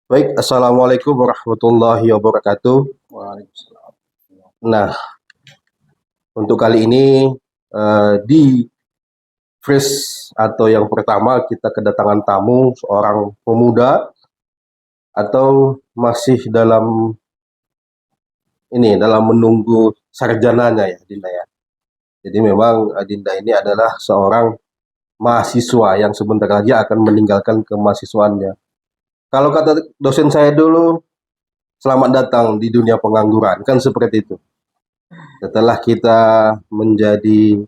Baik, Assalamualaikum warahmatullahi wabarakatuh. Waalaikumsalam. Nah, untuk kali ini di Fresh atau yang pertama kita kedatangan tamu seorang pemuda atau masih dalam menunggu sarjananya ya, Dinda ya. Jadi memang Dinda ini adalah seorang mahasiswa yang sebentar lagi akan meninggalkan kemahasiswaannya. Kalau kata dosen saya dulu, selamat datang di dunia pengangguran, kan seperti itu. Setelah kita menjadi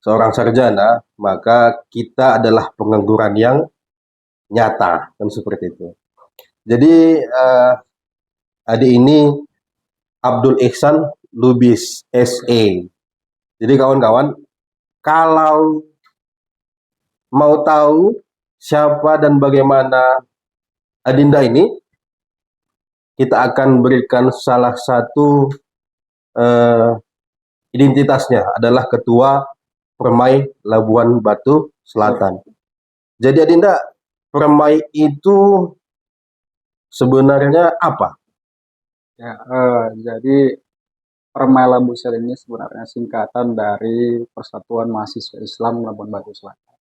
seorang sarjana, maka kita adalah pengangguran yang nyata, kan seperti itu. Jadi adik ini Abdul Ihsan Lubis SE. Jadi kawan-kawan, kalau mau tahu siapa dan bagaimana Adinda ini, kita akan berikan salah satu eh, identitasnya adalah Ketua Permai Labuan Batu Selatan. Jadi Adinda, Permai itu sebenarnya apa? Ya, jadi Permai Labusel ini sebenarnya singkatan dari Persatuan Mahasiswa Islam Labuan Batu Selatan.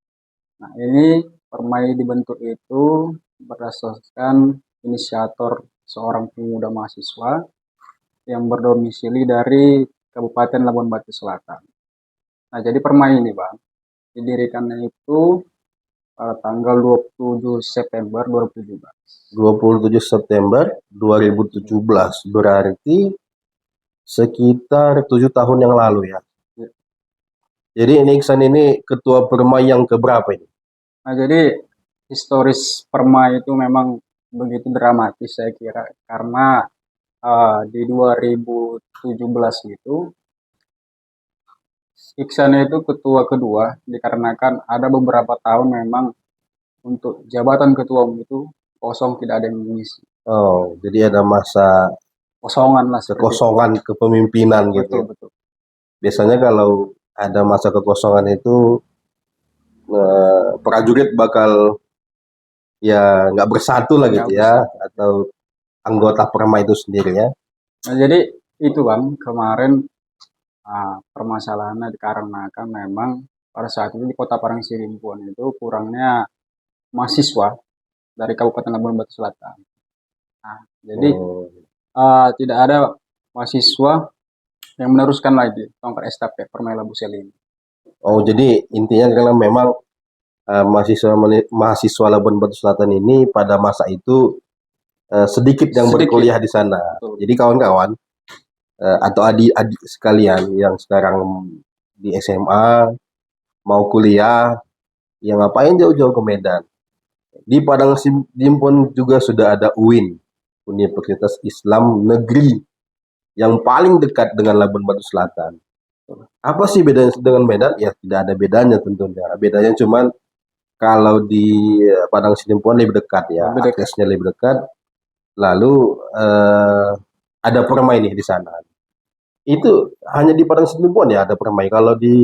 Nah, ini Permai dibentuk itu berdasarkan inisiator seorang pemuda mahasiswa yang berdomisili dari Kabupaten Labuan Batu Selatan. Nah, jadi Permai ini, Bang, didirikannya itu pada tanggal 27 September 2017. 27 September 2017, berarti sekitar 7 tahun yang lalu ya. Ya. Jadi ini Iksan ini ketua Permai yang keberapa ini? Nah, jadi historis Perma itu memang begitu dramatis saya kira karena di 2017 itu Iksan itu ketua kedua dikarenakan ada beberapa tahun memang untuk jabatan ketua umum itu kosong, tidak ada yang mengisi, Oh, jadi ada masa kosongan lah seperti itu. kekosongan kepemimpinan gitu Betul ya. betul. Biasanya kalau ada masa kekosongan itu prajurit bakal ya nggak bersatu lah Nggak gitu ya, bersatu. atau anggota Permai itu sendiri ya. Nah, jadi itu bang, kemarin permasalahannya dikarenakan memang pada saat itu di kota Parangsirimpuan itu kurangnya mahasiswa dari Kabupaten Labuan Batu Selatan. Nah, jadi Oh, tidak ada mahasiswa yang meneruskan lagi tongkat estafet Permai Labusel ini. oh jadi intinya karena memang mahasiswa Labuan Batu Selatan ini pada masa itu sedikit yang Sedikit. berkuliah di sana. Betul. Jadi kawan-kawan atau adik-adik sekalian yang sekarang di SMA mau kuliah, yang ngapain jauh-jauh ke Medan? Di Padang Simpon juga sudah ada UIN, Universitas Islam Negeri, yang paling dekat dengan Labuan Batu Selatan. Apa sih bedanya dengan Medan? Ya tidak ada bedanya tentunya. Bedanya cuman kalau di Padang Sidempuan lebih dekat ya, Lebih dekat. aksesnya lebih dekat. Lalu ada permai nih di sana. Itu hanya di Padang Sidempuan ya ada permai. Kalau di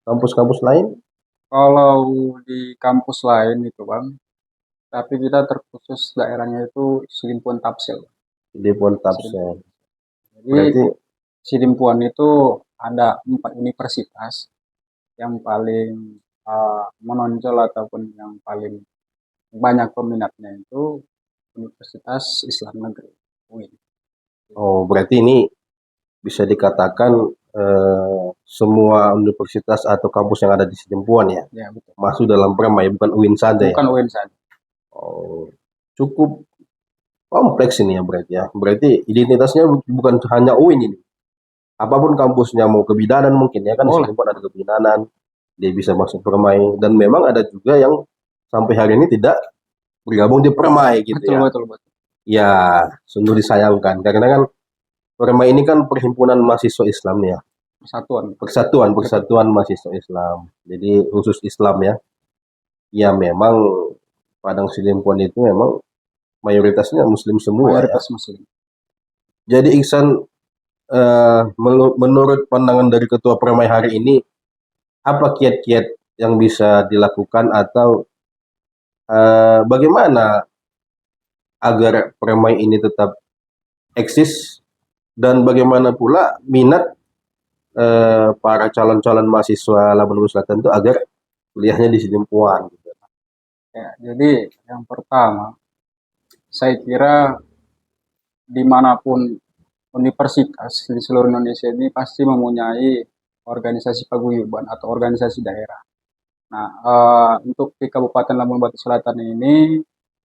kampus-kampus lain, Kalau di kampus lain itu bang, tapi kita terkhusus daerahnya itu Silimpuan Tapsel. di Pon Tapsen. Silimpuan. Jadi Berarti Silimpuan itu ada 4 universitas yang paling menonjol ataupun yang paling banyak peminatnya itu Universitas Islam Negeri UIN. berarti ini bisa dikatakan semua universitas atau kampus yang ada di Sidempuan ya Ya betul. masuk dalam permai, bukan UIN saja ya. Bukan UIN saja. Oh, cukup kompleks ini ya berarti ya. Berarti identitasnya bukan hanya UIN ini. Apapun kampusnya mau kebidanan mungkin ya kan di Boleh. Sidempuan ada kebidanan, dia bisa masuk permai dan memang ada juga yang sampai hari ini tidak bergabung di permai gitu Betul ya. betul betul. Ya, sungguh disayangkan karena kan permai ini kan perhimpunan mahasiswa Islam ya. Persatuan. Persatuan Betul. Persatuan Mahasiswa Islam. Jadi khusus Islam ya. Ya memang Padang Sidempuan itu memang mayoritasnya Muslim semua ya. Mayoritas Muslim. Jadi Iksan menurut pandangan dari Ketua Permai hari ini, apa kiat-kiat yang bisa dilakukan atau bagaimana agar Permai ini tetap eksis, dan bagaimana pula minat para calon-calon mahasiswa Labuan Batu Selatan itu agar kuliahnya di Sidimpuan gitu. Ya, jadi yang pertama, saya kira dimanapun universitas di seluruh Indonesia ini pasti mempunyai organisasi paguyuban atau organisasi daerah. Nah, untuk di Kabupaten Labuan Batu Selatan ini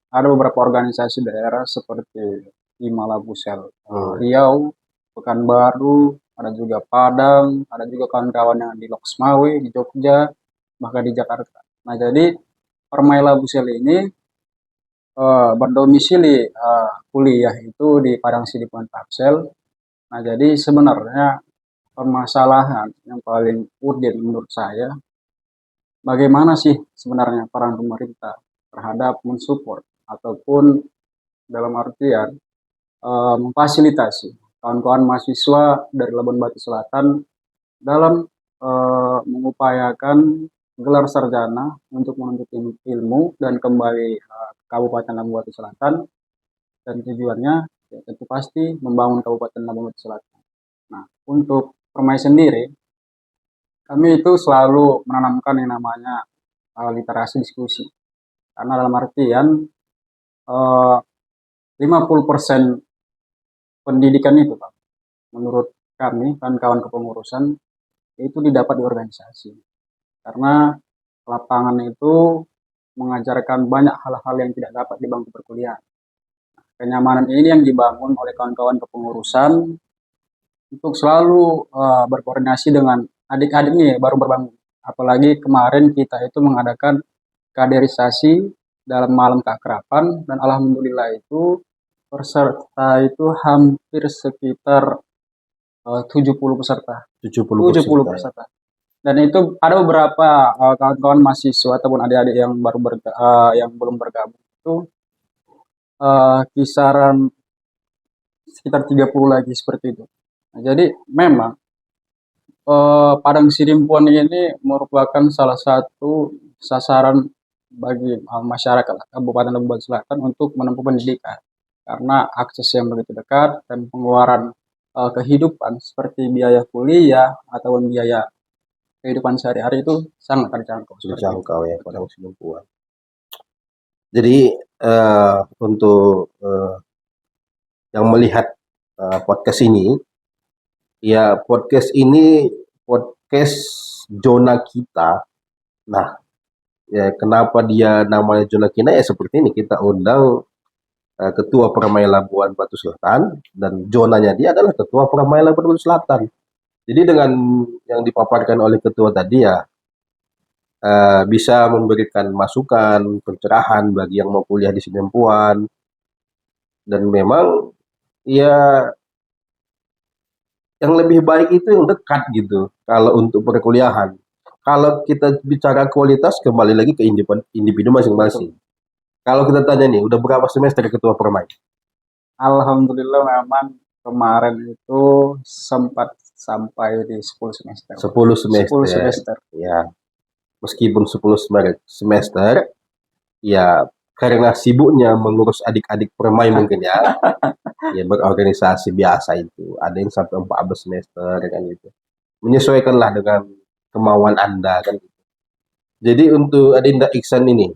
ada beberapa organisasi daerah seperti Hima Labusel Riau, Pekanbaru, ada juga Padang, ada juga kawan-kawan yang di Loksmawe, di Jogja, bahkan di Jakarta. Nah, jadi Permai Labusel ini berdomisili kuliah itu di Padang Sidimpuan Tangsel. Nah, jadi sebenarnya permasalahan yang paling urgent menurut saya, bagaimana sih sebenarnya peran pemerintah terhadap mensupport ataupun dalam artian memfasilitasi kawan-kawan mahasiswa dari Labuan Batu Selatan dalam mengupayakan gelar sarjana untuk menuntut ilmu dan kembali ke Kabupaten Labuan Batu Selatan, dan tujuannya ya, tentu pasti membangun Kabupaten Labuan Batu Selatan. Nah, untuk Permai sendiri, kami itu selalu menanamkan yang namanya literasi diskusi. Karena dalam artian 50% pendidikan itu, Pak, menurut kami, kawan-kawan kepengurusan, itu didapat di organisasi. Karena lapangan itu mengajarkan banyak hal-hal yang tidak dapat di bangku perkuliahan. Kenyamanan ini yang dibangun oleh kawan-kawan kepengurusan untuk selalu berkoordinasi dengan adik-adik nih baru berbangun. Apalagi kemarin kita itu mengadakan kaderisasi dalam malam keakraban, dan alhamdulillah itu peserta itu hampir sekitar 70 peserta. 70 peserta. Dan itu ada beberapa kawan-kawan mahasiswa ataupun adik-adik yang yang belum bergabung itu kisaran sekitar 30 lagi seperti itu. Nah, jadi memang Padang Sidimpuan ini merupakan salah satu sasaran bagi masyarakat Kabupaten Labuan Batu Selatan untuk menempuh pendidikan, karena akses yang begitu dekat dan pengeluaran kehidupan seperti biaya kuliah ataupun biaya kehidupan sehari-hari itu sangat terjangkau. Terjangkau ya Padang Sidimpuan. Jadi untuk yang melihat podcast ini, ya podcast ini podcast zona kita. Nah, ya kenapa dia namanya zona kita ya seperti ini, kita undang Ketua Permai Labuan Batu Selatan, dan zonanya dia adalah Ketua Permai Labuan Batu Selatan. Jadi dengan yang dipaparkan oleh ketua tadi ya bisa memberikan masukan, pencerahan bagi yang mau kuliah di Sidimpuan, dan memang ya yang lebih baik itu yang dekat gitu kalau untuk perkuliahan. Kalau kita bicara kualitas, kembali lagi ke individu masing-masing. Kalau kita tanya nih, udah berapa semester ketua Permai? Alhamdulillah memang kemarin itu sempat sampai di 10 semester. 10 semester. 10 semester. Ya, meskipun 10 semester, ya karena sibuknya mengurus adik-adik Permai mungkin ya, ya berorganisasi biasa itu. Ada yang sampai 14 semester kan gitu. Menyesuaikanlah dengan kemauan Anda kan. Jadi untuk Adinda Iksan ini,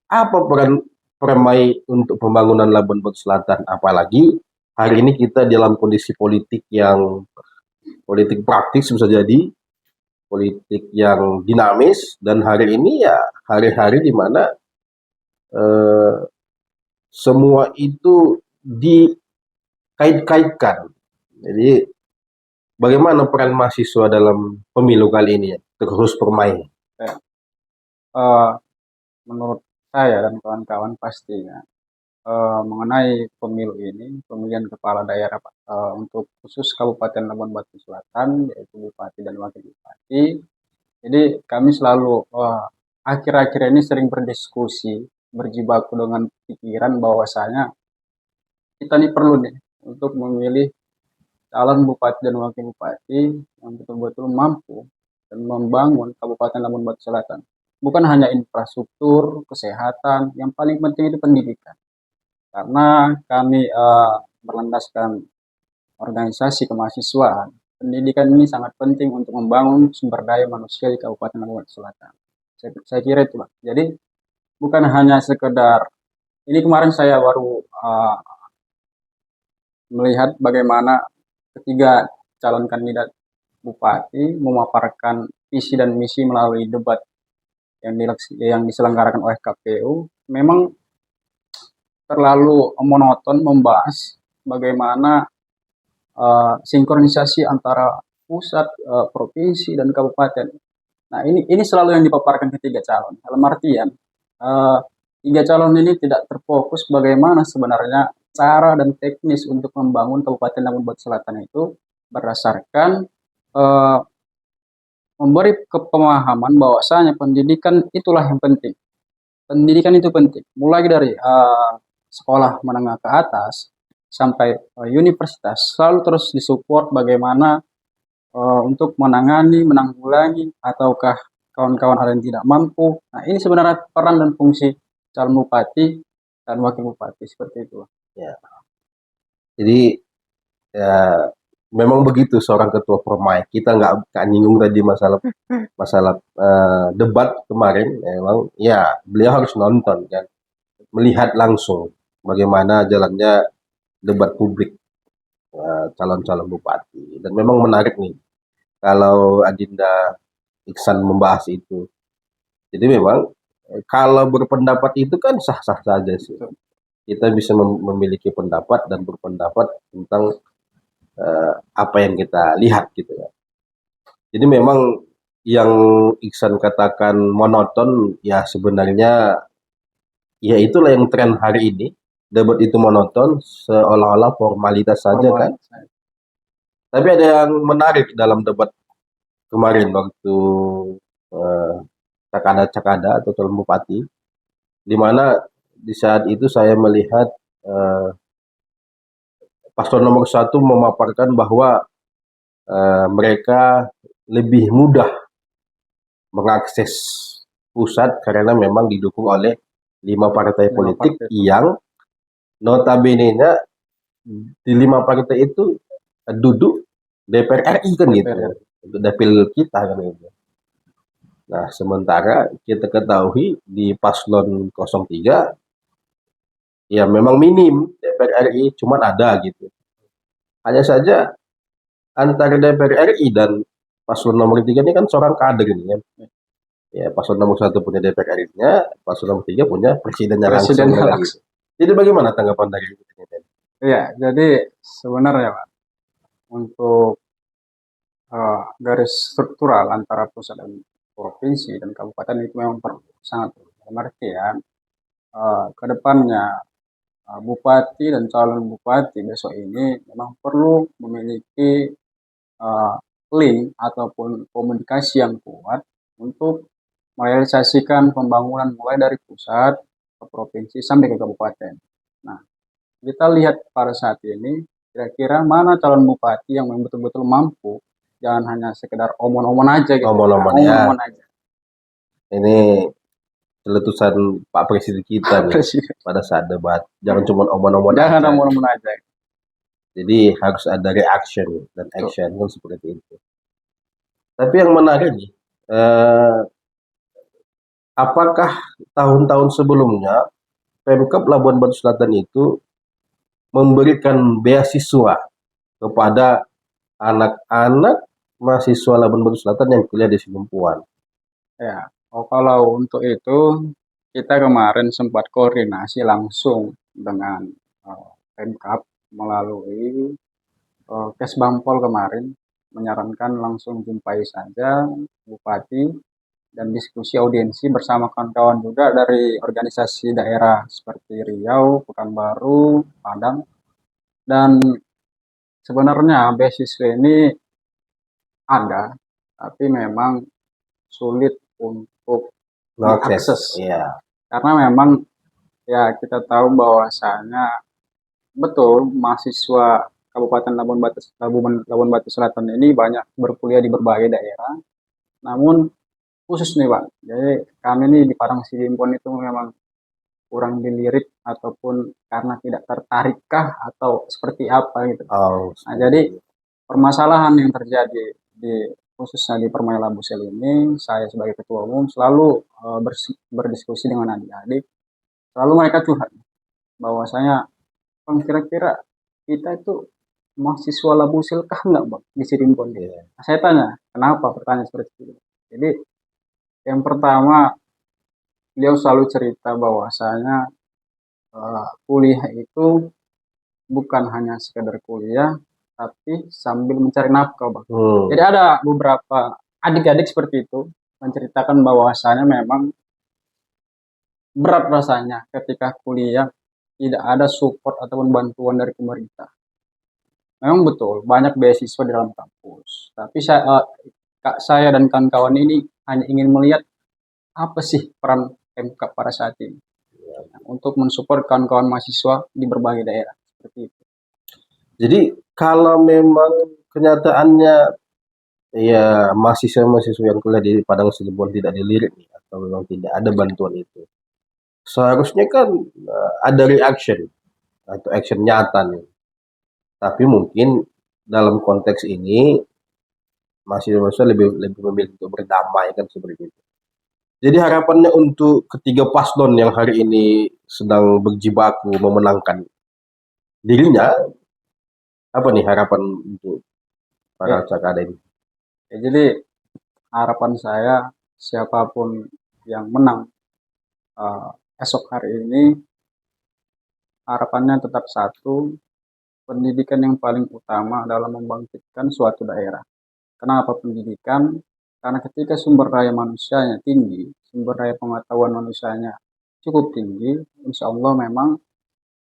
apa peran Permai untuk pembangunan Labuan Batu Selatan? Apalagi hari ini kita dalam kondisi politik yang politik praktis bisa jadi, politik yang dinamis, dan hari ini ya hari-hari di mana semua itu dikait-kaitkan. Jadi bagaimana peran mahasiswa dalam pemilu kali ini ya, terkhusus Permai? Ya. Menurut saya dan kawan-kawan pastinya mengenai pemilu ini, pemilihan kepala daerah untuk khusus Kabupaten Labuan Batu Selatan, yaitu Bupati dan Wakil Bupati. Jadi kami selalu akhir-akhir ini sering berdiskusi, berjibaku dengan pikiran bahwasanya kita ini perlu nih untuk memilih calon bupati dan wakil bupati yang betul-betul mampu dan membangun Kabupaten Labuan Batu Selatan. Bukan hanya infrastruktur, kesehatan, yang paling penting itu pendidikan. karena kami berlandaskan organisasi kemahasiswaan. Pendidikan ini sangat penting untuk membangun sumber daya manusia di Kabupaten Lampung Selatan. Saya kira itu, Pak. Jadi bukan hanya sekedar ini, kemarin saya baru melihat bagaimana ketiga calon kandidat bupati memaparkan visi dan misi melalui debat yang diselenggarakan oleh KPU. Memang terlalu monoton membahas bagaimana sinkronisasi antara pusat, provinsi dan kabupaten. Nah, ini selalu yang dipaparkan ketiga calon. Dalam artian tiga calon ini tidak terfokus bagaimana sebenarnya cara dan teknis untuk membangun Kabupaten Lampung Barat Selatan itu berdasarkan memberi kepemahaman bahwasanya pendidikan itulah yang penting. Pendidikan itu penting. Mulai dari sekolah menengah ke atas sampai universitas selalu terus disupport bagaimana untuk menanggulangi ataukah kawan-kawan ada yang tidak mampu. Nah, ini sebenarnya peran dan fungsi calon bupati dan wakil bupati seperti itu. Ya. Jadi ya memang begitu seorang ketua Permai. Kita nggak nyinggung tadi masalah masalah debat kemarin. Memang ya beliau harus nonton kan, melihat langsung bagaimana jalannya debat publik calon-calon bupati. Dan memang menarik nih kalau Adinda Iksan membahas itu. Jadi memang kalau berpendapat itu kan sah-sah saja sih. Kita bisa memiliki pendapat dan berpendapat tentang apa yang kita lihat gitu ya. Jadi memang yang Iksan katakan monoton ya sebenarnya ya itulah yang tren hari ini. Debat itu monoton seolah-olah formalitas saja kan. Tapi ada yang menarik dalam debat kemarin waktu Cakada atau calon bupati, di mana di saat itu saya melihat paslon nomor satu memaparkan bahwa mereka lebih mudah mengakses pusat karena memang didukung oleh 5 partai politik yang notabene-nya di 5 partai itu duduk DPR RI kan gitu, untuk dapil kita kan gitu. Nah, sementara kita ketahui di paslon 03 ya memang minim DPR RI, cuman ada gitu. Hanya saja antara DPR RI dan paslon nomor 3 ini kan seorang kader ini kan. Ya, paslon nomor 1 punya DPR RI-nya, paslon nomor 3 punya presidennya langsung. Gitu. Jadi bagaimana tanggapan dari itu? Iya, jadi sebenarnya Pak, untuk garis struktural antara pusat dan provinsi dan kabupaten itu memang sangat dalam artian ke depannya bupati dan calon bupati besok ini memang perlu memiliki link ataupun komunikasi yang kuat untuk merealisasikan pembangunan mulai dari pusat ke provinsi sampai ke kabupaten. Nah, kita lihat pada saat ini kira-kira mana calon bupati yang betul-betul mampu, jangan hanya sekedar omon-omon aja gitu. Omon-omon ya. Aja. Ini celetusan Pak Presiden kita nih pada saat debat. Jangan cuma omon-omon aja. Jangan omon-omon aja. Jadi harus ada reaction dan action kan seperti itu. Tapi yang menarik nih, apakah tahun-tahun sebelumnya Pemkab Labuan Batu Selatan itu memberikan beasiswa kepada anak-anak mahasiswa Labuan Batu Selatan yang kuliah di Sidempuan? Ya, kalau untuk itu kita kemarin sempat koordinasi langsung dengan Pemkab melalui Kesbangpol kemarin menyarankan langsung jumpai saja Bupati dan diskusi audiensi bersama kawan-kawan juga dari organisasi daerah seperti Riau, Pekanbaru, Padang. Dan sebenarnya beasiswa ini ada, tapi memang sulit untuk diakses. Yeah. Karena memang ya kita tahu bahwasanya betul mahasiswa Kabupaten Labuan Batu Selatan ini banyak berkuliah di berbagai daerah. Namun khusus nih Pak, jadi kami nih di Padang Sidimpuan itu memang kurang dilirik ataupun karena tidak tertarikkah atau seperti apa gitu. Oh, Nah, jadi permasalahan yang terjadi di khususnya di Permai Labusel ini, saya sebagai ketua umum selalu berdiskusi dengan adik-adik, selalu mereka curhat bahwasanya, Bang, kira-kira kita itu mahasiswa Labusel kah enggak, Bang, di Sirimpon? iya. Nah, saya tanya, kenapa pertanyaan seperti itu? Jadi yang pertama, beliau selalu cerita bahwasanya kuliah itu bukan hanya sekedar kuliah, tapi sambil mencari nafkah, Bang. Jadi ada beberapa adik-adik seperti itu menceritakan bahwasanya memang berat rasanya ketika kuliah tidak ada support ataupun bantuan dari pemerintah. Memang betul banyak beasiswa di dalam kampus, tapi saya dan kawan-kawan ini hanya ingin melihat apa sih peran MK pada saat ini untuk mensupport kawan-kawan mahasiswa di berbagai daerah seperti itu. Jadi kalau memang kenyataannya ya mahasiswa-mahasiswa yang kuliah di Padang Cirebon tidak dilirik nih, atau memang tidak ada bantuan itu. Seharusnya kan ada reaction atau action nyata nih. Tapi mungkin dalam konteks ini mahasiswa lebih lebih memilih untuk berdamai kan seperti itu. Jadi harapannya untuk ketiga paslon yang hari ini sedang berjibaku memenangkan dirinya, apa nih harapan untuk para Ya, cakada ini? jadi harapan saya siapapun yang menang esok hari ini, harapannya tetap satu, pendidikan yang paling utama dalam membangkitkan suatu daerah. Kenapa pendidikan? Karena ketika sumber daya manusianya tinggi, sumber daya pengetahuan manusianya cukup tinggi, insya Allah memang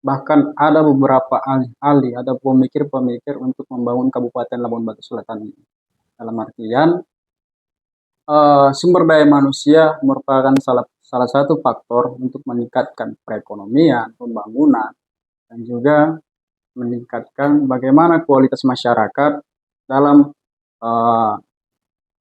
bahkan ada beberapa ahli-ahli, ada pemikir-pemikir untuk membangun Kabupaten Labuan Batu Selatan ini. Dalam artian sumber daya manusia merupakan salah satu faktor untuk meningkatkan perekonomian, pembangunan, dan juga meningkatkan bagaimana kualitas masyarakat dalam uh,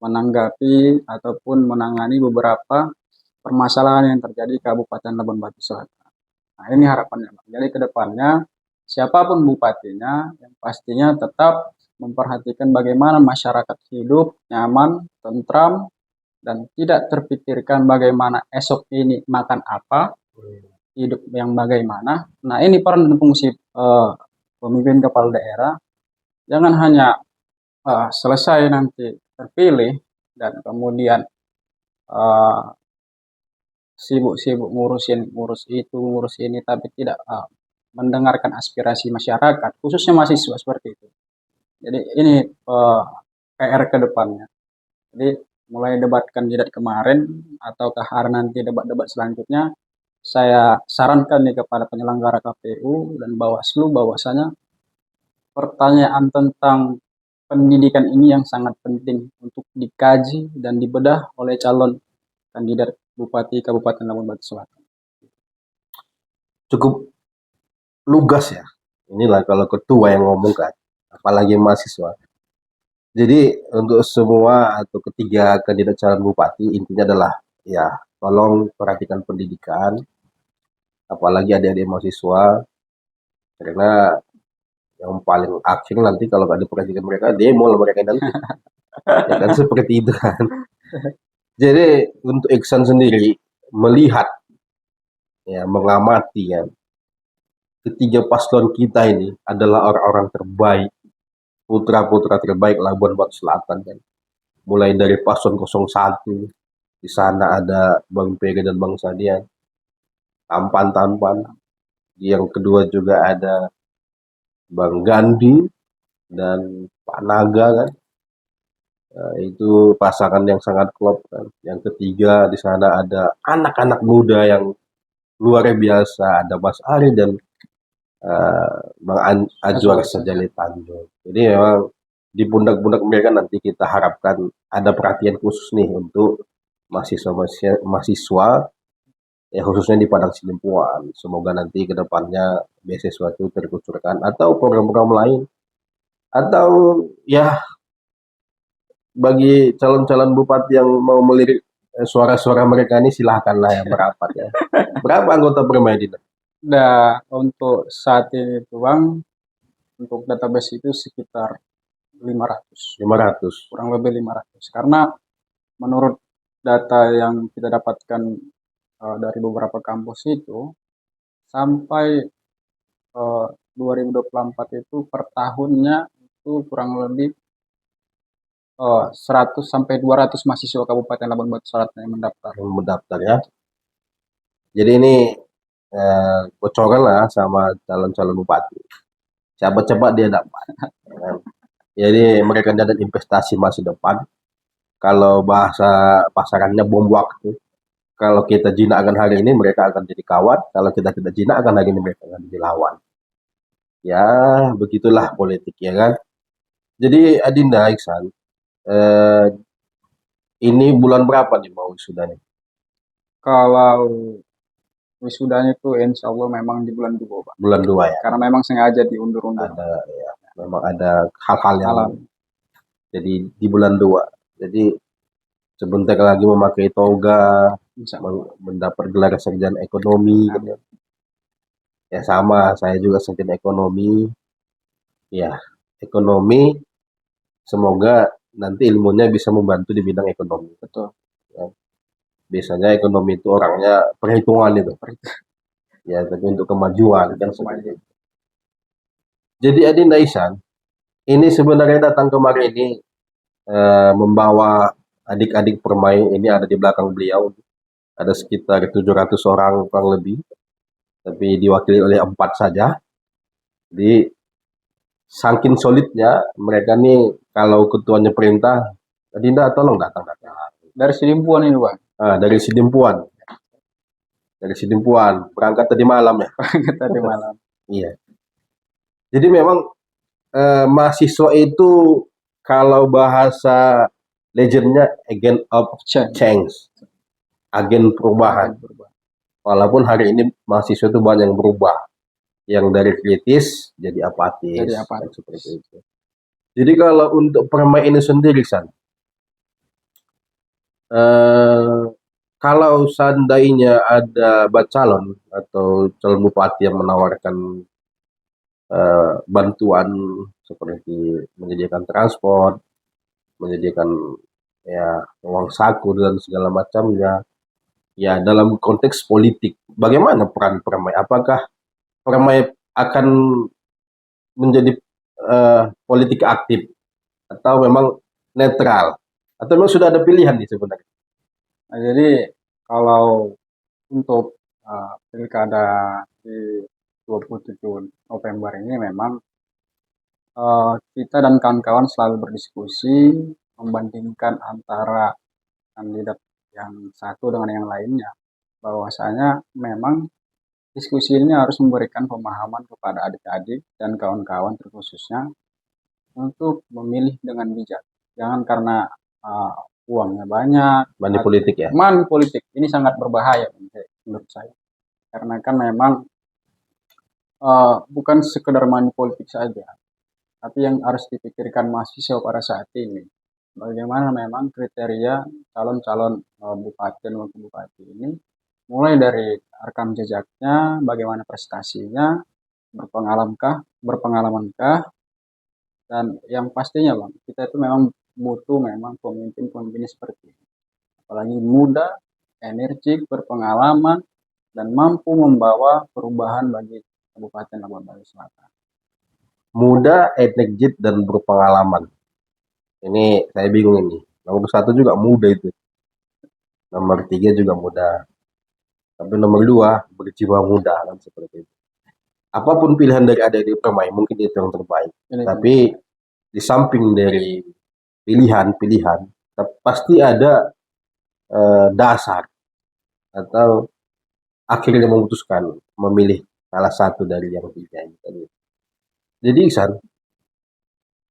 menanggapi ataupun menangani beberapa permasalahan yang terjadi di Kabupaten Labuan Batu Selatan. Nah, ini harapannya, Bang. Jadi ke depannya siapapun bupatinya yang pastinya tetap memperhatikan bagaimana masyarakat hidup nyaman, tentram, dan tidak terpikirkan bagaimana esok ini makan apa, hidup yang bagaimana. Nah, ini peran dan fungsi pemimpin kepala daerah. Jangan hanya selesai nanti terpilih dan kemudian uh, sibuk-sibuk ngurus itu, ngurus ini, tapi tidak mendengarkan aspirasi masyarakat, khususnya mahasiswa seperti itu. Jadi ini PR ke depannya. Jadi mulai debat kandidat kemarin ataukah hari nanti debat-debat selanjutnya, saya sarankan nih kepada penyelenggara KPU dan Bawaslu bahwasanya pertanyaan tentang pendidikan ini yang sangat penting untuk dikaji dan dibedah oleh calon kandidat Bupati Kabupaten Labuan Batu Selatan. Cukup lugas ya. Inilah kalau ketua yang ngomong kan, apalagi mahasiswa. Jadi untuk semua atau ketiga kandidat calon bupati intinya adalah ya tolong perhatikan pendidikan, apalagi adik-adik mahasiswa, karena yang paling akhir nanti kalau nggak diperhatikan mereka demo lah mereka nanti. Ya kan seperti itu kan. Jadi untuk Iksan sendiri melihat ya mengamati ya ketiga paslon kita ini adalah orang-orang terbaik, putra-putra terbaik Labuan Batu Selatan kan. Mulai dari paslon 01, di sana ada Bang Pega dan Bang Sadian, tampan-tampan. Yang kedua juga ada Bang Gandhi dan Pak Naga kan. Itu pasangan yang sangat klop kan. Yang ketiga di sana ada anak-anak muda yang luar biasa, ada Mas Ari dan Bang Ajwar Sajali Tanjung. Jadi memang di pundak-pundak mereka nanti kita harapkan ada perhatian khusus nih untuk mahasiswa ya khususnya di Padang Sidempuan. Semoga nanti ke depannya beasiswa itu terkucurkan atau program-program lain atau ya bagi calon-calon bupati yang mau melirik suara-suara mereka ini silahkanlah yang merapat ya. Berapa anggota Permai Dina? Nah, untuk saat ini tuh Bang, untuk database itu sekitar 500, 500. kurang lebih 500. Karena menurut data yang kita dapatkan dari beberapa kampus itu, sampai 2024 itu per tahunnya itu kurang lebih 100 sampai 200 mahasiswa Kabupaten Labuan Batu Selatan yang mendaftar. Yang mendaftar ya. Jadi ini bocoran lah sama calon-calon bupati. Siapa cepat dia dapat. Ya kan? Jadi mereka ada investasi masa depan. Kalau bahasa pasarannya bom waktu. Kalau kita jinakkan hari ini mereka akan jadi kawan. Kalau kita tidak jinakkan hari ini mereka akan jadi lawan. Ya begitulah politik ya kan. Jadi Adinda Iksan, eh, ini bulan berapa nih mau sudah nih? Kalau wisudanya itu insya Allah memang di bulan 2 Pak. Bulan 2 ya. Karena memang sengaja diundur-undur. Ada ya, memang ada hal-hal yang Alam. jadi di bulan 2. Jadi sebentar lagi memakai toga, Insya Allah. mendapat gelar sarjana ekonomi gitu. Ya sama, saya juga sarjana ekonomi. Ya, ekonomi semoga nanti ilmunya bisa membantu di bidang ekonomi. Betul. Ya. Biasanya ekonomi itu orangnya perhitungan itu. Ya, tapi untuk kemajuan kan seperti itu. Jadi Adinda Ihsan, ini sebenarnya datang kemarin ini membawa adik-adik Permai, ini ada di belakang beliau. Ada sekitar 700 orang kurang lebih, tapi diwakili oleh 4 saja. Jadi saking solidnya mereka nih, kalau ketuanya perintah, Adinda tolong datang-datang. Dari Sidimpuan ini Bang. Dari Sidimpuan. Dari Sidimpuan, berangkat tadi malam ya. Tadi malam. Iya. Jadi memang mahasiswa itu kalau bahasa legendnya agent of change, agen perubahan. Walaupun hari ini mahasiswa itu banyak yang berubah, yang dari kritis jadi apatis, Jadi apatis. Seperti itu. Jadi kalau untuk Permai ini sendiri, San, kalau seandainya ada calon atau calon bupati yang menawarkan bantuan seperti menyediakan transport, menyediakan ya uang saku dan segala macamnya, ya dalam konteks politik, bagaimana peran Permai? Apakah Permai akan menjadi politik aktif atau memang netral? Atau memang sudah ada pilihan nih sebenarnya? Nah, jadi kalau untuk pilkada di 27 November ini memang kita dan kawan-kawan selalu berdiskusi membandingkan antara kandidat yang satu dengan yang lainnya. Bahwasanya memang diskusi ini harus memberikan pemahaman kepada adik-adik dan kawan-kawan terkhususnya untuk memilih dengan bijak. Jangan karena uangnya banyak. Money politik ya? Money politik ini sangat berbahaya menurut saya. Karena kan memang bukan sekedar money politik saja, tapi yang harus dipikirkan mahasiswa pada saat ini. Bagaimana memang kriteria calon-calon bupati dan wakil bupati ini, mulai dari rekam jejaknya, bagaimana prestasinya, berpengalamankah, dan yang pastinya Bang, kita itu memang butuh memang pemimpin-pemimpin seperti ini. Apalagi muda, energik, berpengalaman, dan mampu membawa perubahan bagi Kabupaten Labuan Batu Selatan. Muda, energik, dan berpengalaman. Ini saya bingung ini. Nomor 1 juga muda itu. Nomor 3 juga muda. Tapi nomor 2 berjiwa muda kan seperti itu. Apapun pilihan dari adik-adik Permai, mungkin itu yang terbaik. Tapi di samping dari pilihan-pilihan, pasti ada dasar atau akhirnya memutuskan memilih salah satu dari yang 3 ini tadi. Jadi Iksan,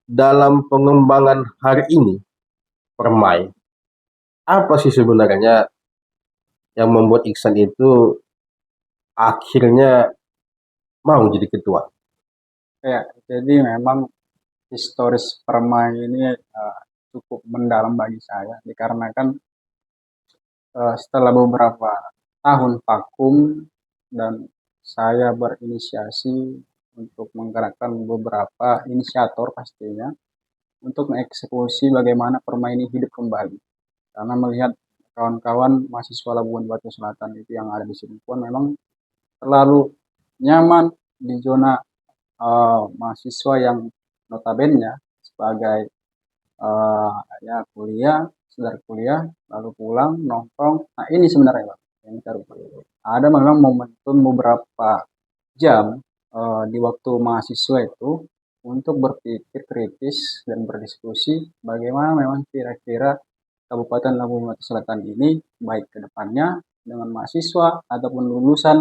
dalam pengembangan hari ini Permai, apa sih sebenarnya yang membuat Iksan itu akhirnya mau jadi ketua? Ya, jadi memang historis Permai ini cukup mendalam bagi saya, dikarenakan Setelah beberapa tahun vakum dan saya berinisiasi untuk menggerakkan beberapa inisiator pastinya untuk mengeksekusi bagaimana permainan ini hidup kembali. Karena melihat kawan-kawan mahasiswa Labuan Batu Selatan itu yang ada di Sidimpuan memang terlalu nyaman di zona mahasiswa yang notabene sebagai eh, ya kuliah, sekedar kuliah, lalu pulang, nongkrong. Nah ini sebenarnya Pak, yang kita lupa. Ada memang momentum beberapa jam di waktu mahasiswa itu untuk berpikir kritis dan berdiskusi bagaimana memang kira-kira Kabupaten Labuan Batu Selatan ini baik ke depannya dengan mahasiswa ataupun lulusan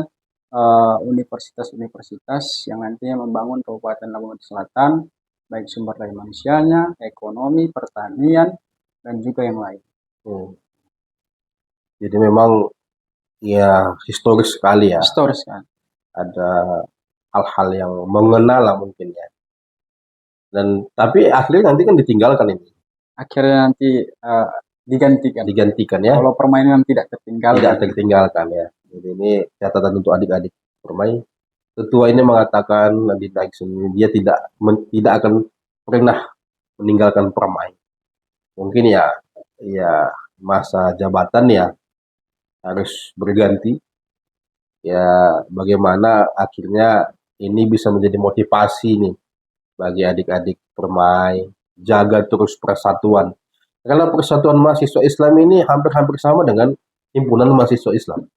universitas-universitas yang nantinya membangun Kabupaten Labuan Batu Selatan baik sumber daya manusianya, ekonomi, pertanian, dan juga yang lain. Hmm. Jadi memang ya historis sekali ya. Historis kan. Ada hal-hal yang mengenal lah mungkin ya. Dan tapi akhirnya nanti kan ditinggalkan ini, Akhirnya nanti digantikan. digantikan ya, Kalau permainan tidak tertinggalkan. tidak tertinggalkan ya. Jadi ini catatan untuk adik-adik bermain. Ketua ini mengatakan nanti naik sini dia tidak akan pernah meninggalkan permain. Mungkin ya masa jabatan ya harus berganti. Ya bagaimana akhirnya ini bisa menjadi motivasi nih bagi adik-adik permai, jaga terus persatuan. Karena persatuan mahasiswa Islam ini hampir-hampir sama dengan himpunan mahasiswa Islam.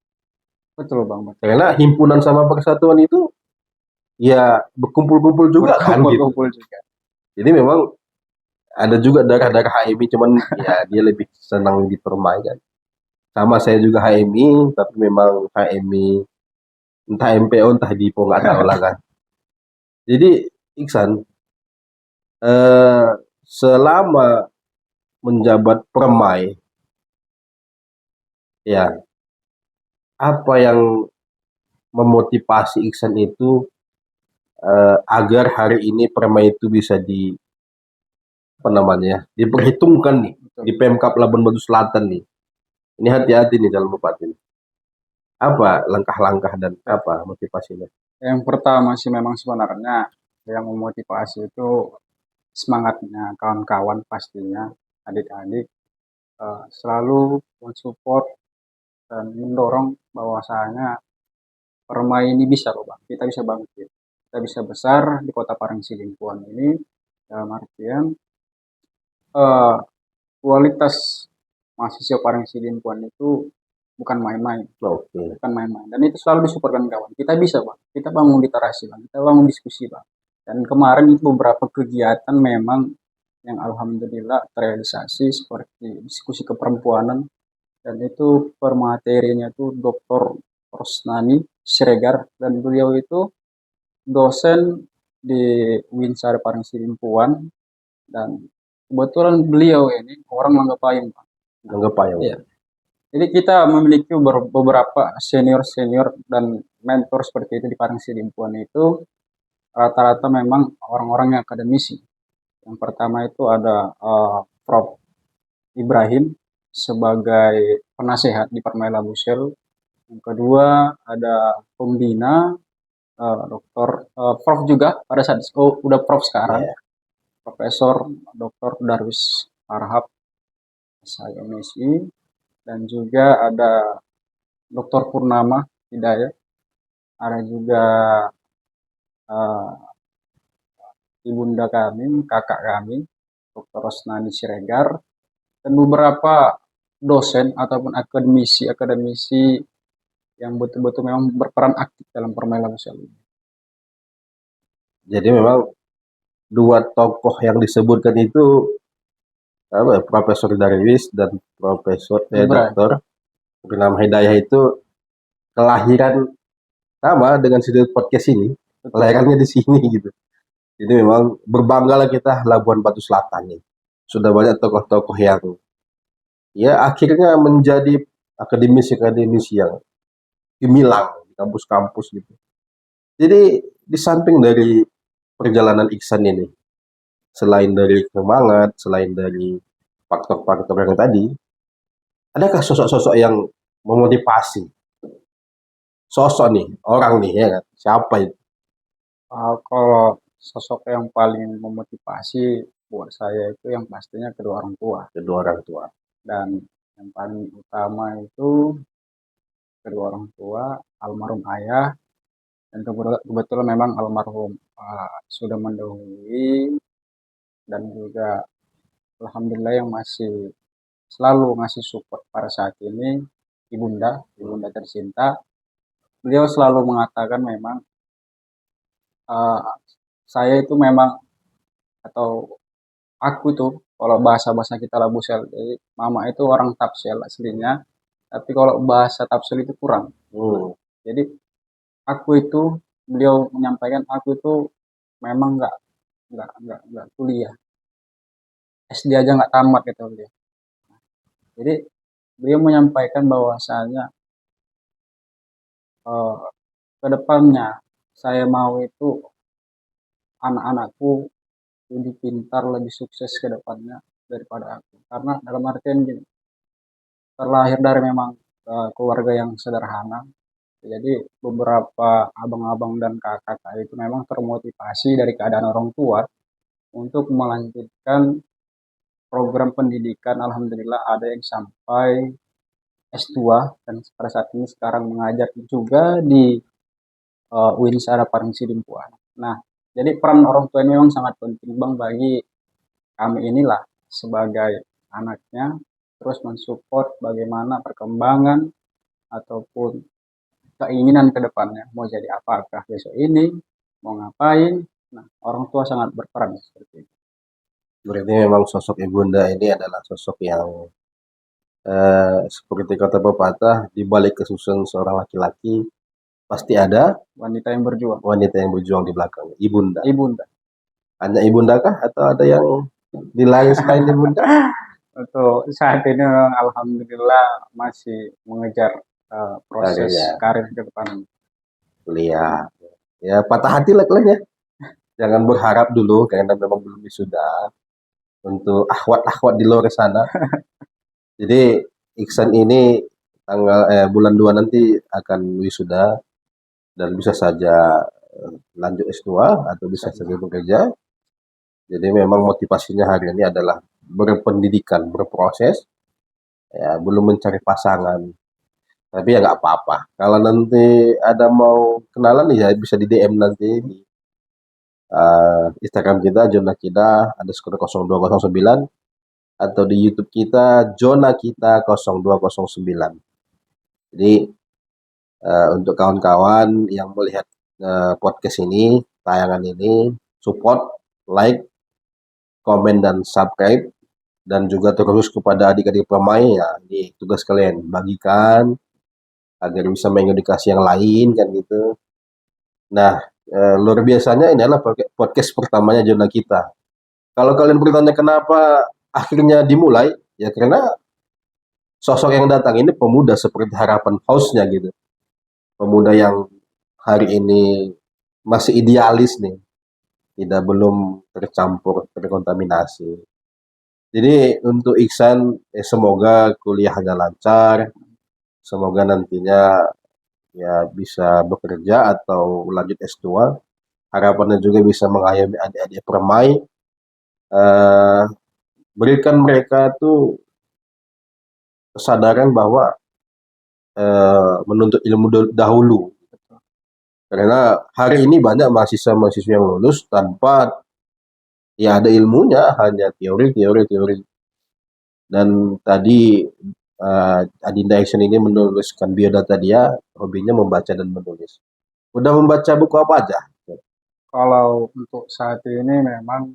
Betul Bang. Betul. Karena himpunan sama persatuan itu ya berkumpul-kumpul juga kan gitu. Berkumpul juga. Jadi memang ada juga darah-darah HMI, cuman ya dia lebih senang di permai kan. Sama saya juga HMI, tapi memang HMI entah MPO entah Dipo nggak tahu lah kan. Jadi Iksan, eh, selama menjabat permai, ya apa yang memotivasi Iksan itu agar hari ini permai itu bisa apa namanya diperhitungkan nih Betul. di Pemkap Labuan Batu Selatan nih. Ini hati-hati nih dalam Bupati. Apa langkah-langkah dan apa motivasinya? Yang pertama sih memang sebenarnya yang memotivasi itu semangatnya kawan-kawan pastinya adik-adik selalu mensupport dan mendorong bahwasanya permai ini bisa loh Bang. Kita bisa bangkit. Kita bisa besar di Kota Parangsi Limpuan ini dalam artian eh, kualitas mahasiswa Parangsi Limpuan itu bukan main-main. Oke. Bukan main-main. Dan itu selalu disupport kawan. Kita bisa Bang. Kita bangun literasi Bang. Kita bangun diskusi Bang. Dan kemarin itu beberapa kegiatan memang yang alhamdulillah terrealisasi seperti diskusi keperempuanan dan itu permaterinya itu Dr. Rosnani Siregar dan beliau itu dosen di Winsar Parangsi Limpuan dan kebetulan beliau ini orang Langgapayung Pak. Anggap ya. Iya. Jadi kita memiliki beberapa senior-senior dan mentor seperti itu di Parangsi Limpuan itu rata-rata memang orang-orang yang akademisi. Yang pertama itu ada Prof. Ibrahim sebagai penasehat di Permai Labusel. Yang kedua ada pembina Dokter Prof juga pada saat udah Prof sekarang, Yeah. Profesor Dr. Darwis Arhab saya MSI dan juga ada Dr. Purnama Hidayat, ada juga uh, ibunda kami, kakak kami, Dr. Rosnani Siregar, dan beberapa dosen ataupun akademisi-akademisi yang betul-betul memang berperan aktif dalam permainan sosial ini. Jadi memang dua tokoh yang disebutkan itu apa, Profesor Darwis dan Profesor Dokter bernama Hidayah itu kelahiran sama dengan studio podcast ini, kelahirannya di sini gitu. Jadi memang berbanggalah kita Labuan Batu Selatan nih. Sudah banyak tokoh-tokoh yang ya akhirnya menjadi akademisi-akademisi yang gemilang di kampus-kampus gitu. Jadi di samping dari perjalanan Iksan ini, selain dari semangat, selain dari faktor-faktor yang tadi, Adakah sosok-sosok yang memotivasi? Sosok nih, orang nih ya kan? Siapa itu? Kalau sosok yang paling memotivasi buat saya itu yang pastinya kedua orang tua, Kedua orang tua. dan yang paling utama itu kedua orang tua, almarhum ayah, dan kebetulan memang almarhum sudah mendahului, dan juga alhamdulillah yang masih selalu ngasih support pada saat ini ibunda, ibunda tercinta. Beliau selalu mengatakan memang eh, saya itu memang, atau aku tuh, kalau bahasa-bahasa kita lah Busel, jadi mama itu orang Tapsel aslinya, tapi kalau bahasa Tapsel itu kurang. Hmm. Jadi aku itu, beliau menyampaikan aku itu memang nggak kuliah, SD aja nggak tamat gitu beliau. Jadi beliau menyampaikan bahwasanya eh, ke depannya saya mau itu anak-anakku lebih pintar, lebih sukses ke depannya daripada aku. Karena dalam artian gini, terlahir dari memang keluarga yang sederhana. Jadi beberapa abang-abang dan kakak itu memang termotivasi dari keadaan orang tua untuk melanjutkan program pendidikan. Alhamdulillah ada yang sampai S2, dan pada saat ini sekarang mengajar juga di Winsara Parangsi Dimpuan. Nah, jadi peran orang tua ini memang sangat penting Bang bagi kami inilah sebagai anaknya, terus mensupport bagaimana perkembangan ataupun keinginan ke depannya mau jadi apakah besok ini, mau ngapain. Nah, orang tua sangat berperan seperti itu. Berarti memang sosok ibunda ini adalah sosok yang seperti kata pepatah, di balik kesuksesan seorang laki-laki pasti ada Wanita yang berjuang, wanita yang berjuang di belakangnya. Ibunda. ibunda. Hanya ibunda kah atau ada yang di lain selain ibunda? Untuk saat ini alhamdulillah masih mengejar Ada proses ya, karir ke depan. kuliah. Ya patah hati lah kalian ya. Jangan berharap dulu karena memang belum wisuda untuk akhwat-akhwat di luar sana. Jadi Iksan ini bulan 2 nanti akan wisuda dan bisa saja lanjut S2 atau bisa saja bekerja. Jadi memang motivasinya hari ini adalah berpendidikan, berproses, ya belum mencari pasangan. Tapi ya nggak apa-apa. Kalau nanti ada mau kenalan ya bisa di DM nanti di Instagram kita Jona Kita underscore 0209 atau di YouTube kita Jona Kita 0209. Jadi untuk kawan-kawan yang melihat podcast ini, tayangan ini, support, like, komen dan subscribe, dan juga terus kepada adik-adik pemain ya, ini tugas kalian bagikan agar bisa mengedukasi yang lain kan gitu. Nah, luar biasanya ini adalah podcast pertamanya Jona Kita. Kalau kalian bertanya kenapa akhirnya dimulai, ya karena sosok yang datang ini pemuda seperti harapan hostnya gitu. Pemuda yang hari ini masih idealis nih, tidak belum tercampur, terkontaminasi. Jadi untuk Iksan, semoga kuliahnya lancar, semoga nantinya ya bisa bekerja atau lanjut S2. Harapannya juga bisa mengayomi adik-adik permai, eh, berikan mereka tuh kesadaran bahwa menuntut ilmu dahulu. Karena hari ini banyak mahasiswa-mahasiswa yang lulus tanpa ya ada ilmunya, hanya teori, teori, teori. Dan tadi Adinda Action ini menuliskan biodata dia, hobinya membaca dan menulis. Udah membaca buku apa aja? Kalau untuk saat ini memang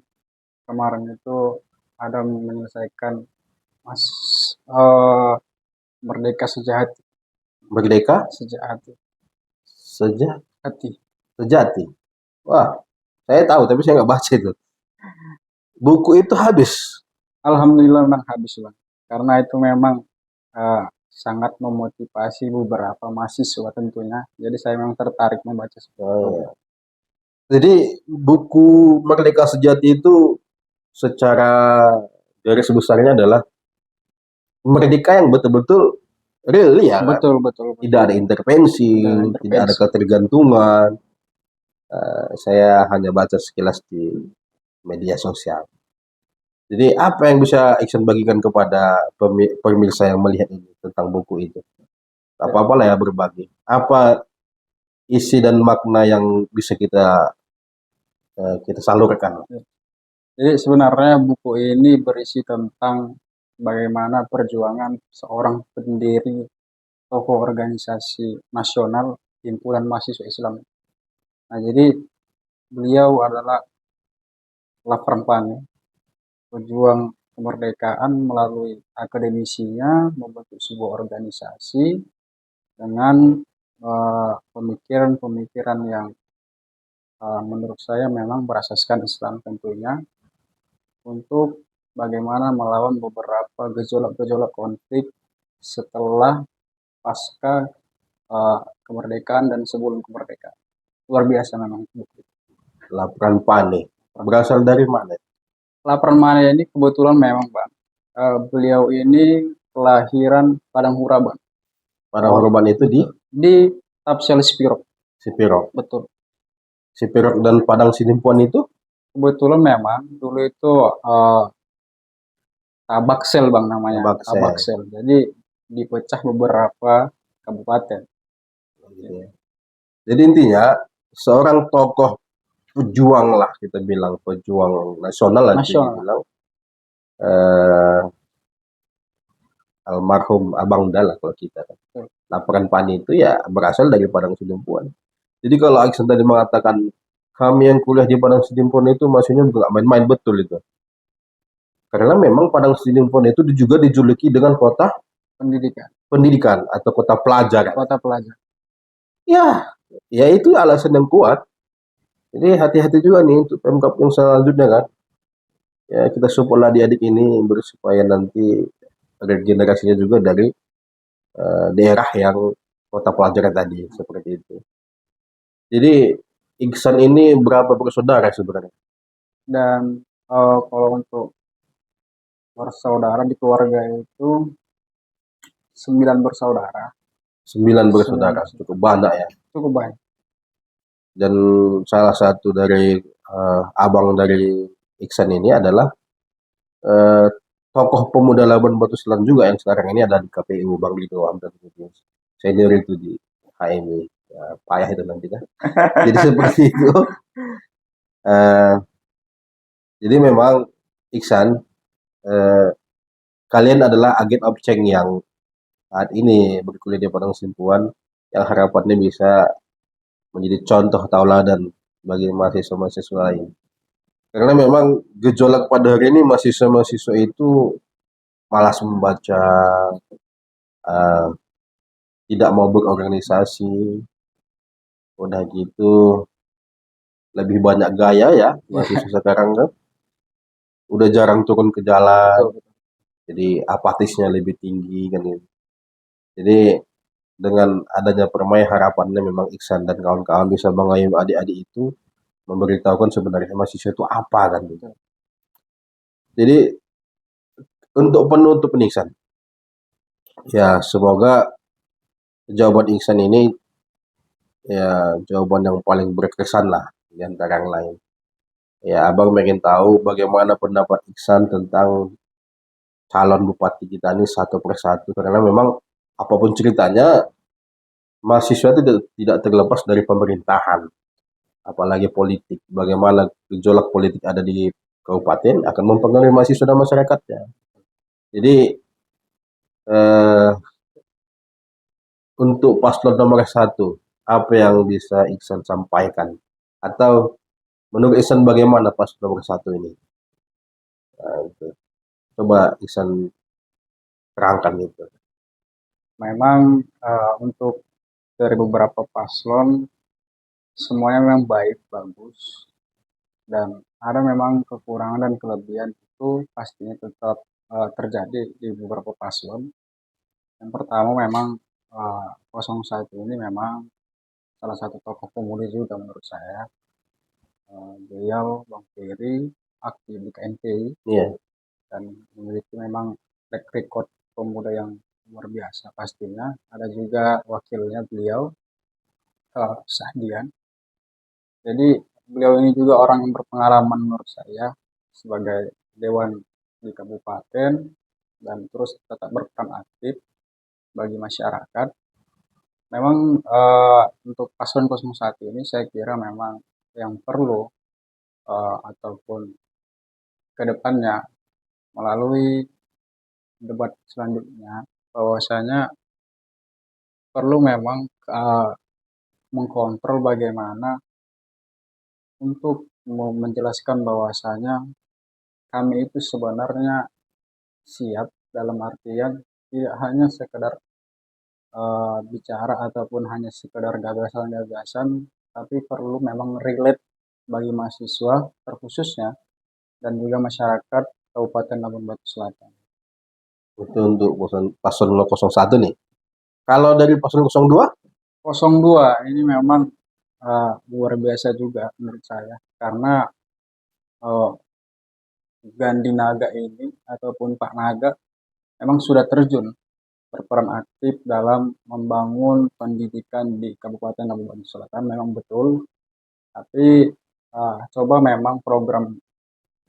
kemarin itu ada menyelesaikan Mas eh, Merdeka Sejati, Merdeka Sejati, Seja- Hati. Sejati. Wah, saya tahu tapi saya nggak baca itu. Buku itu habis. Alhamdulillah memang habis Bang. Karena itu memang eh, sangat memotivasi beberapa mahasiswa tentunya. Jadi saya memang tertarik membaca sebuah Oh, buku. ya. Jadi buku Merdeka Sejati itu secara garis besarnya adalah merdeka yang betul-betul real ya kan, Betul, betul, tidak betul. ada intervensi, Tidak ada tidak ada intervensi. ketergantungan. Saya hanya baca sekilas di media sosial. Jadi apa yang bisa Iksan bagikan kepada pemirsa yang melihat ini tentang buku itu? Ya, Apa-apa lah ya berbagi. Apa isi dan makna yang bisa kita salurkan? ya. Jadi sebenarnya buku ini berisi tentang bagaimana perjuangan seorang pendiri tokoh organisasi nasional himpunan mahasiswa Islam. Nah, jadi beliau adalah Lapran Pane, pejuang kemerdekaan melalui akademisinya membentuk sebuah organisasi dengan pemikiran-pemikiran yang menurut saya memang berasaskan Islam tentunya untuk bagaimana melawan beberapa gejolak-gejolak konflik setelah pasca kemerdekaan dan sebelum kemerdekaan. Luar biasa memang buku. Laporan Pane. Berasal dari mana? Lapran Mane ini kebetulan memang Bang, beliau ini kelahiran Padang Hura Bang. Pada Oh, korban itu di di Tapsel Spirok, Sipirok. betul. Sipirok dan Padang Sidimpuan itu Kebetulan memang dulu itu Tabaksel Bang namanya, Tabaksel. Tabaksel. Jadi dipecah beberapa kabupaten. Gitu ya. Jadi intinya seorang tokoh pejuang lah kita bilang, pejuang nasional lah bisa Nasional. dibilang, eh, almarhum Abang Dala kalau kita kan. Betul. Laporan Pani itu ya berasal dari Padang Sidimpuan. Jadi kalau Aksan tadi mengatakan kami yang kuliah di Padang Sidimpuan itu maksudnya nggak main-main, betul itu. Karena memang Padang Sidimpuan itu juga dijuluki dengan kota Pendidikan, pendidikan atau kota pelajar. kota pelajar. Ya, ya itu alasan yang kuat. Jadi hati-hati juga nih untuk Pemkab yang selanjutnya kan. Ya kita support adik-adik ini supaya nanti regenerasinya juga dari daerah yang kota pelajaran tadi seperti itu. Jadi Iksan ini berapa bersaudara sebenarnya? Dan kalau untuk bersaudara di keluarga itu 9 bersaudara. 9 Sembilan bersaudara, bersaudara. cukup banyak ya. Cukup banyak. Dan salah satu dari abang dari Iksan ini adalah eh, tokoh pemuda Labuan Batu Selan juga yang sekarang ini ada di KPU, Bang Lido Hamdan Lubis. Senior itu di HMI. Ya, payah itu nanti kan. Jadi seperti itu. Eh, jadi memang Iksan, eh, kalian adalah agen of change yang saat ini berkuliah di Padang Simpuan yang harapannya bisa menjadi contoh tauladan bagi mahasiswa-mahasiswa lain. Karena memang gejolak pada hari ini mahasiswa-mahasiswa itu malas membaca, eh, tidak mau berorganisasi, udah gitu lebih banyak gaya ya mahasiswa sekarang kan, udah jarang turun ke jalan, Betul, betul. jadi apatisnya lebih tinggi kan gitu. Jadi dengan adanya permai harapannya memang Iksan dan kawan-kawan bisa mengayomi adik-adik itu memberitahukan sebenarnya mahasiswa itu apa kan gitu. Jadi untuk penutup nih Iksan, ya semoga jawaban Iksan ini ya jawaban yang paling berkesan lah di antara yang lain. Ya abang pengen tahu bagaimana pendapat Iksan tentang calon bupati kita ini satu persatu karena memang apapun ceritanya mahasiswa itu tidak terlepas dari pemerintahan, apalagi politik. Bagaimana gejolak politik ada di kabupaten akan mempengaruhi mahasiswa dan masyarakatnya. Jadi eh, untuk paslon nomor satu, apa yang bisa Iksan sampaikan? Atau menurut Iksan bagaimana paslon nomor satu ini? Nah, itu. Coba Iksan terangkan itu. Memang untuk dari beberapa paslon semuanya memang baik, bagus, dan ada memang kekurangan dan kelebihan itu pastinya tetap terjadi di beberapa paslon. Yang pertama memang 01 ini memang salah satu tokoh pemuda juga menurut saya. Beliau Bang Ferry aktif di KNPI Iya, dan memiliki memang track record pemuda yang luar biasa pastinya. Ada juga wakilnya beliau, Sahdian. Jadi beliau ini juga orang yang berpengalaman menurut saya sebagai dewan di kabupaten dan terus tetap berperan aktif bagi masyarakat. Memang untuk paslon 01 ini saya kira memang yang perlu ataupun ke depannya melalui debat selanjutnya bahwasanya perlu memang mengkontrol bagaimana untuk menjelaskan bahwasanya kami itu sebenarnya siap dalam artian tidak hanya sekedar bicara ataupun hanya sekedar gagasan-gagasan, tapi perlu memang relate bagi mahasiswa terkhususnya dan juga masyarakat Kabupaten Labuan Batu Selatan. Itu untuk paslon 01 nih. Kalau dari paslon 02? 02 ini memang luar biasa juga menurut saya karena uh, Gandhi Naga ini ataupun Pak Naga memang sudah terjun berperan aktif dalam membangun pendidikan di Kabupaten Labuan Batu Selatan memang betul, tapi coba memang program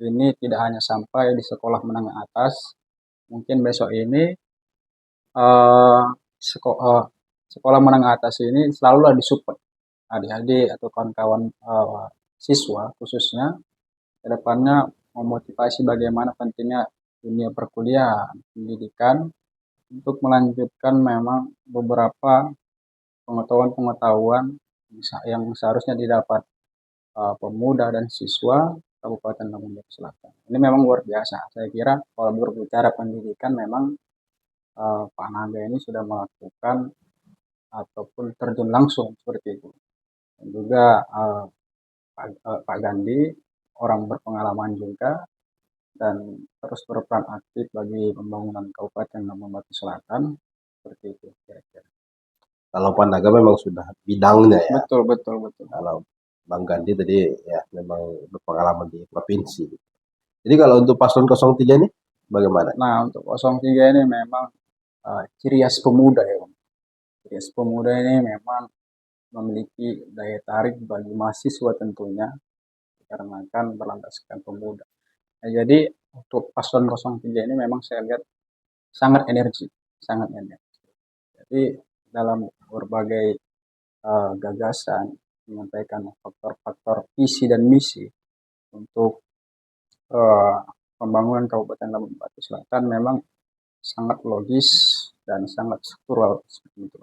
ini tidak hanya sampai di sekolah menengah atas, mungkin besok ini uh, sekolah menengah atas ini selalulah disupport adik-adik atau kawan-kawan siswa khususnya ke depannya memotivasi bagaimana pentingnya dunia perkuliahan, pendidikan untuk melanjutkan memang beberapa pengetahuan-pengetahuan yang seharusnya didapat pemuda dan siswa Kabupaten Labuan Batu Selatan. Ini memang luar biasa. Saya kira kalau berbicara pendidikan memang Pak Naga ini sudah melakukan ataupun terjun langsung seperti itu. Dan juga Pak Gandhi orang berpengalaman juga dan terus berperan aktif bagi pembangunan Kabupaten Labuan Batu Selatan seperti itu kira-kira. Kalau Panaga memang sudah bidangnya ya. Betul betul betul. Kalau Bang Gandhi tadi ya memang berpengalaman di provinsi. Jadi kalau untuk paslon 03 ini bagaimana? Nah untuk 03 ini memang ciri khas pemuda ya Bang. Ciri khas pemuda ini memang memiliki daya tarik bagi mahasiswa tentunya dikarenakan berlandaskan pemuda. Nah, jadi untuk paslon 03 ini memang saya lihat sangat energi, sangat energi. Jadi dalam berbagai gagasan menyampaikan faktor-faktor visi dan misi untuk uh, pembangunan Kabupaten Labuan Batu Selatan memang sangat logis dan sangat struktural seperti itu.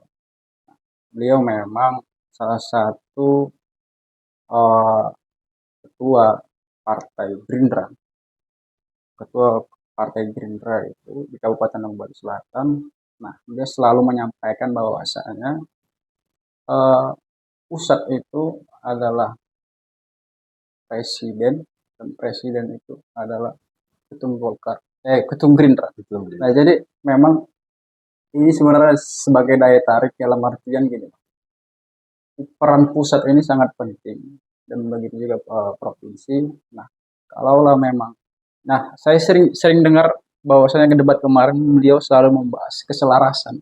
Beliau memang salah satu uh, ketua Partai Gerindra, ketua Partai Gerindra itu di Kabupaten Labuan Batu Selatan. Nah, dia selalu menyampaikan bahwasanya pusat itu adalah presiden dan presiden itu adalah ketum Golkar, ketum Gerindra. Nah, jadi memang ini sebenarnya sebagai daya tarik dalam artian gini, peran pusat ini sangat penting dan begitu juga provinsi. Nah, kalaulah memang, nah saya sering dengar bahwasanya ke debat kemarin beliau selalu membahas keselarasan.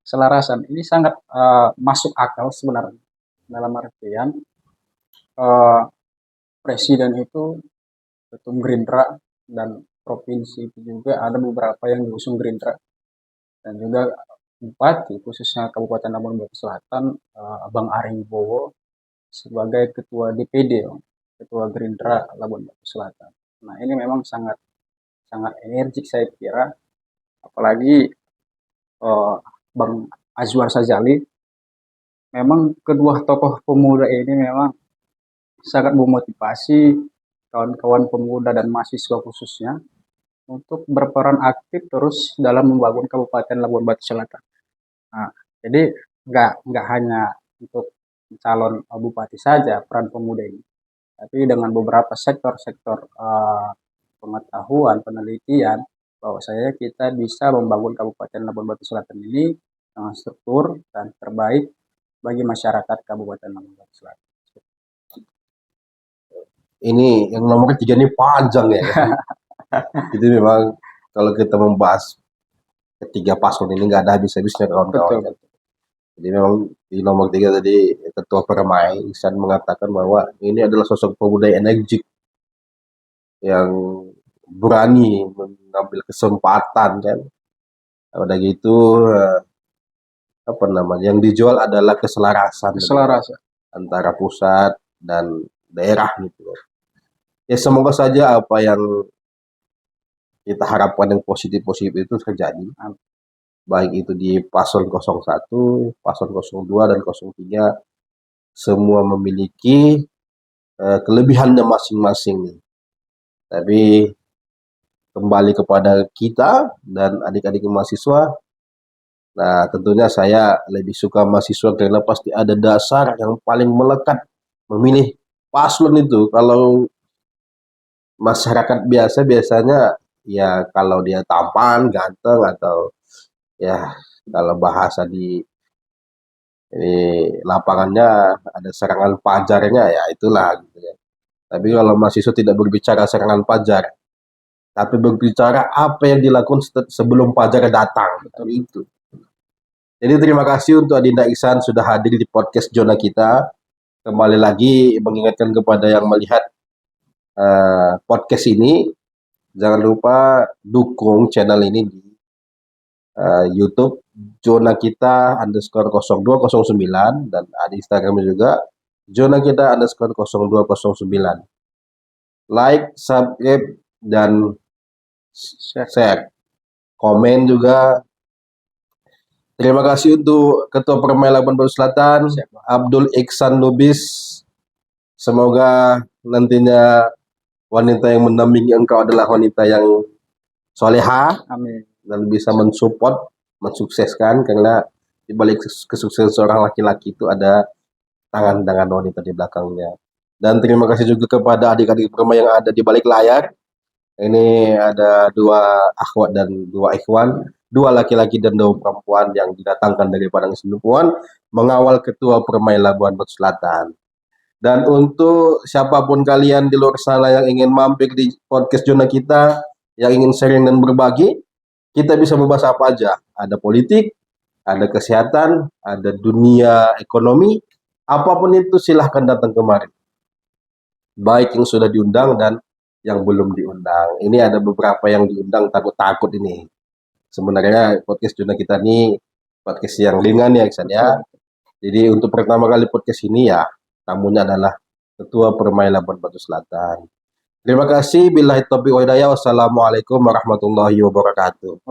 Keselarasan ini sangat masuk akal sebenarnya dalam artian uh, presiden itu ketum Gerindra dan provinsi itu juga ada beberapa yang diusung Gerindra dan juga bupati khususnya Kabupaten Labuan Batu Selatan Abang Ari Wibowo sebagai ketua DPD, ketua Gerindra Labuan Batu Selatan. Nah ini memang sangat sangat energik saya kira, apalagi Bang Azwar Sajali. Memang kedua tokoh pemuda ini memang sangat memotivasi kawan-kawan pemuda dan mahasiswa khususnya untuk berperan aktif terus dalam membangun Kabupaten Labuan Batu Selatan. Nah, jadi nggak hanya untuk calon bupati saja peran pemuda ini, tapi dengan beberapa sektor-sektor pengetahuan, penelitian, bahwa saya kita bisa membangun Kabupaten Labuan Batu Selatan ini dengan struktur dan terbaik bagi masyarakat Kabupaten Labuan Batu Selatan. Ini yang nomor 3 ini panjang ya. Jadi memang kalau kita membahas ketiga paslon ini nggak ada habis-habisnya kawan-kawan. betul. Jadi memang di nomor 3 tadi Ketua Permai Ihsan mengatakan bahwa ini adalah sosok pemuda yang energik yang berani mengambil kesempatan kan. Udah gitu apa namanya yang dijual adalah keselarasan Keselarasan. antara pusat dan daerah gitu. Ya semoga saja apa yang kita harapkan yang positif-positif itu terjadi. Baik itu di paslon 01, paslon 02 dan 03 semua memiliki kelebihannya masing-masing nih. Tapi kembali kepada kita dan adik-adik mahasiswa. Nah, tentunya saya lebih suka mahasiswa karena pasti ada dasar yang paling melekat memilih paslon itu. Kalau masyarakat biasa biasanya ya kalau dia tampan, ganteng atau ya kalau bahasa di ini lapangannya ada serangan pajarnya ya itulah gitu ya. Tapi kalau mahasiswa tidak berbicara serangan pajar, tapi berbicara apa yang dilakukan sebelum pajar datang. Itu. Jadi terima kasih untuk Adinda Ihsan sudah hadir di podcast Zona kita. Kembali lagi mengingatkan kepada yang melihat podcast ini, jangan lupa dukung channel ini di YouTube Zona kita underscore 0209 dan di Instagram juga Zona kita underscore 0209. Like, subscribe, dan share. Komen juga. Terima kasih untuk Ketua Permai Labuan Bajo Selatan, Abdul Iksan Lubis. Semoga nantinya wanita yang mendampingi engkau adalah wanita yang soleha. Amin. Dan bisa mensupport, mensukseskan, karena di balik kesuksesan seorang laki-laki itu ada tangan-tangan wanita di belakangnya. Dan terima kasih juga kepada adik-adik Permai yang ada di balik layar. Ini ada 2 akhwat dan 2 ikhwan, 2 laki-laki dan 2 perempuan yang didatangkan dari Padang Sendupuan mengawal Ketua Permai Labuan Bajo Selatan. Dan untuk siapapun kalian di luar sana yang ingin mampir di podcast Zona kita, yang ingin sharing dan berbagi, kita bisa membahas apa aja. Ada politik, ada kesehatan, ada dunia ekonomi, apapun itu silahkan datang kemari. Baik yang sudah diundang dan yang belum diundang. Ini ada beberapa yang diundang takut-takut ini. Sebenarnya podcast Zona kita ini podcast yang ringan ya Iksan ya. Jadi untuk pertama kali podcast ini ya tamunya adalah Ketua Permai Labuan Bajo Selatan. Terima kasih. Billahi taufiq wal hidayah. Wassalamualaikum warahmatullahi wabarakatuh.